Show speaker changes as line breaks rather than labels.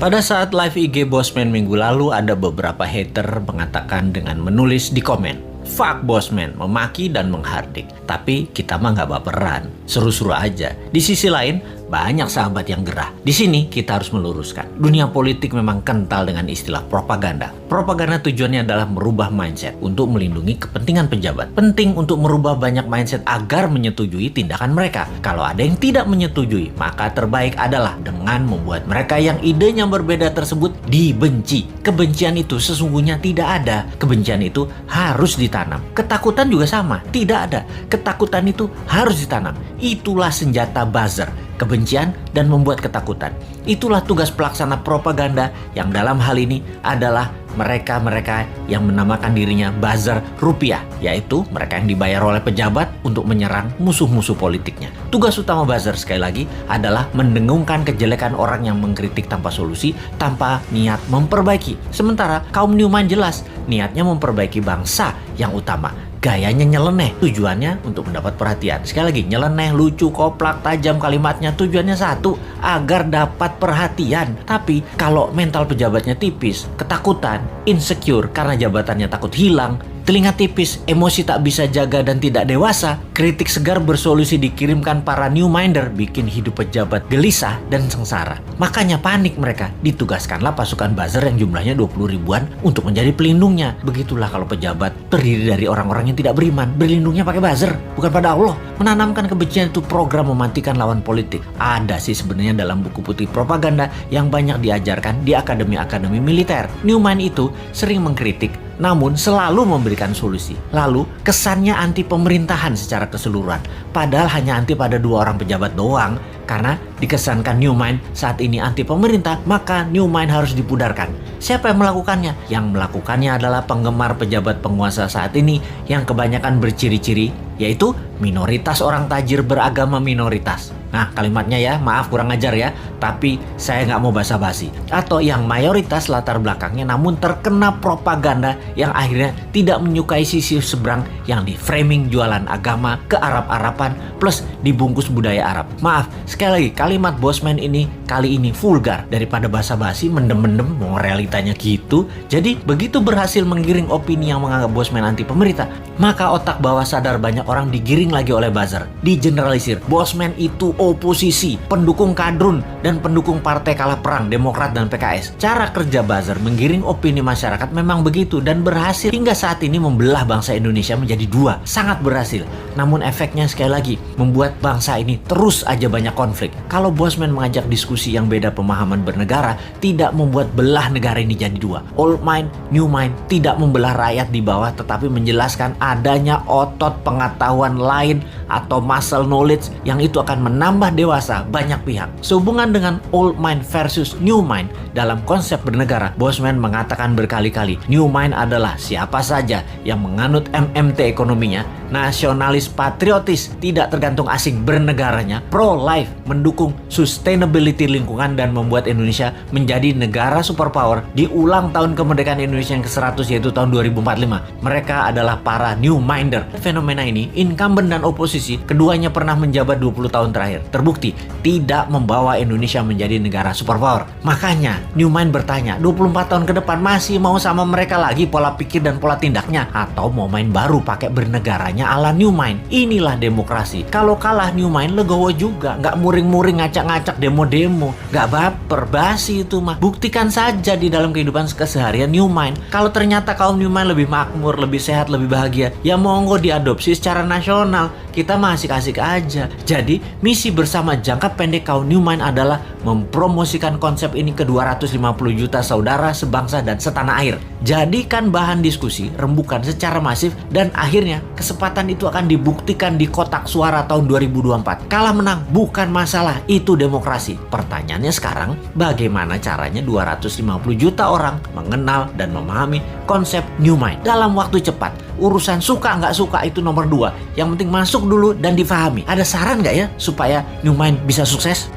Pada saat live IG Bosman minggu lalu, ada beberapa hater mengatakan dengan menulis di komen, "Fuck Bosman," memaki dan menghardik. Tapi kita mah nggak baperan, seru-seru aja. Di sisi lain, banyak sahabat yang gerah. Di sini kita harus meluruskan. Dunia politik memang kental dengan istilah propaganda. Propaganda tujuannya adalah merubah mindset untuk melindungi kepentingan pejabat. Penting untuk merubah banyak mindset agar menyetujui tindakan mereka. Kalau ada yang tidak menyetujui, maka terbaik adalah dengan membuat mereka yang idenya berbeda tersebut dibenci. Kebencian itu sesungguhnya tidak ada. Kebencian itu harus ditanam. Ketakutan juga sama, tidak ada. Ketakutan itu harus ditanam. Itulah senjata buzzer. Kebencian dan membuat ketakutan. Itulah tugas pelaksana propaganda yang dalam hal ini adalah mereka-mereka yang menamakan dirinya buzzer rupiah, yaitu mereka yang dibayar oleh pejabat untuk menyerang musuh-musuh politiknya. Tugas utama buzzer sekali lagi adalah mendengungkan kejelekan orang yang mengkritik tanpa solusi, tanpa niat memperbaiki. Sementara kaum Newmind jelas niatnya memperbaiki bangsa yang utama. Gayanya nyeleneh, tujuannya untuk mendapat perhatian. Sekali lagi, nyeleneh, lucu, koplak, tajam kalimatnya, tujuannya satu, agar dapat perhatian. Tapi kalau mental pejabatnya tipis, ketakutan, insecure karena jabatannya takut hilang, telinga tipis, emosi tak bisa jaga dan tidak dewasa, kritik segar bersolusi dikirimkan para Newminder, bikin hidup pejabat gelisah dan sengsara. Makanya panik mereka, ditugaskanlah pasukan buzzer yang jumlahnya 20 ribuan untuk menjadi pelindungnya. Begitulah kalau pejabat terdiri dari orang-orang yang tidak beriman, berlindungnya pakai buzzer, bukan pada Allah. Menanamkan kebencian itu program mematikan lawan politik. Ada sih sebenarnya dalam buku putih propaganda yang banyak diajarkan di akademi-akademi militer. Newmind itu sering mengkritik, namun selalu memberikan solusi. Lalu kesannya anti pemerintahan secara keseluruhan. Padahal hanya anti pada 2 orang pejabat doang. Karena dikesankan Newmind saat ini anti pemerintah, maka Newmind harus dipudarkan. Siapa yang melakukannya? Yang melakukannya adalah penggemar pejabat penguasa saat ini yang kebanyakan berciri-ciri, yaitu minoritas orang tajir beragama minoritas. Nah, kalimatnya ya, maaf kurang ajar ya, tapi saya nggak mau basa-basi. Atau yang mayoritas latar belakangnya namun terkena propaganda yang akhirnya tidak menyukai sisi seberang yang di framing jualan agama ke Arab-Araban plus dibungkus budaya Arab. Maaf, sekali lagi kalimat Bosman ini kali ini vulgar. Daripada basa-basi mendem-mendem mau realitanya gitu. Jadi begitu berhasil menggiring opini yang menganggap Bosman anti pemerintah, maka otak bawah sadar banyak orang digiring lagi oleh buzzer. Digeneralisir, Bosman itu oposisi, pendukung kadrun, dan pendukung partai kalah perang, Demokrat dan PKS. Cara kerja buzzer menggiring opini masyarakat memang begitu dan berhasil hingga saat ini membelah bangsa Indonesia menjadi 2. Sangat berhasil. Namun efeknya sekali lagi membuat bangsa ini terus aja banyak konflik. Kalau Bosman mengajak diskusi yang beda pemahaman bernegara, tidak membuat belah negara ini jadi 2. Old mind, new mind, tidak membelah rakyat di bawah tetapi menjelaskan adanya otot pengetahuan lain atau muscle knowledge yang itu akan menambah dewasa banyak pihak. Sehubungan dengan old mind versus new mind dalam konsep bernegara, Bosman mengatakan berkali-kali, new mind adalah siapa saja yang menganut MMT ekonominya, nasionalis patriotis, tidak tergantung asing bernegaranya, pro-life, mendukung sustainability lingkungan dan membuat Indonesia menjadi negara superpower di ulang tahun kemerdekaan Indonesia yang ke-100 yaitu tahun 2045. Mereka adalah para new minder. Fenomena ini, incumbent dan oposisi, keduanya pernah menjabat 20 tahun terakhir. Terbukti tidak membawa Indonesia menjadi negara superpower. Makanya new mind bertanya, 24 tahun ke depan masih mau sama mereka lagi pola pikir dan pola tindaknya? Atau mau main baru pakai bernegaranya ala new mind? Inilah demokrasi. Kalau kalah new mind legowo juga, nggak muring-muring ngacak-ngacak demo-demo, nggak baper, basi itu mah. Buktikan saja di dalam kehidupan keseharian new mind. Kalau ternyata kaum new mind lebih makmur, lebih sehat, lebih bahagia, ya monggo diadopsi secara nasional. Kita masih asik-asik aja. Jadi misi bersama jangka pendek kaum Newmind adalah mempromosikan konsep ini ke 250 juta saudara sebangsa dan setanah air. Jadikan bahan diskusi, rembukan secara masif, dan akhirnya kesempatan itu akan dibuktikan di kotak suara tahun 2024. Kalah menang bukan masalah, itu demokrasi. Pertanyaannya sekarang, bagaimana caranya 250 juta orang mengenal dan memahami konsep Newmind dalam waktu cepat? Urusan suka nggak suka itu nomor 2. Yang penting masuk dulu dan difahami. Ada saran nggak ya supaya Newmind bisa sukses?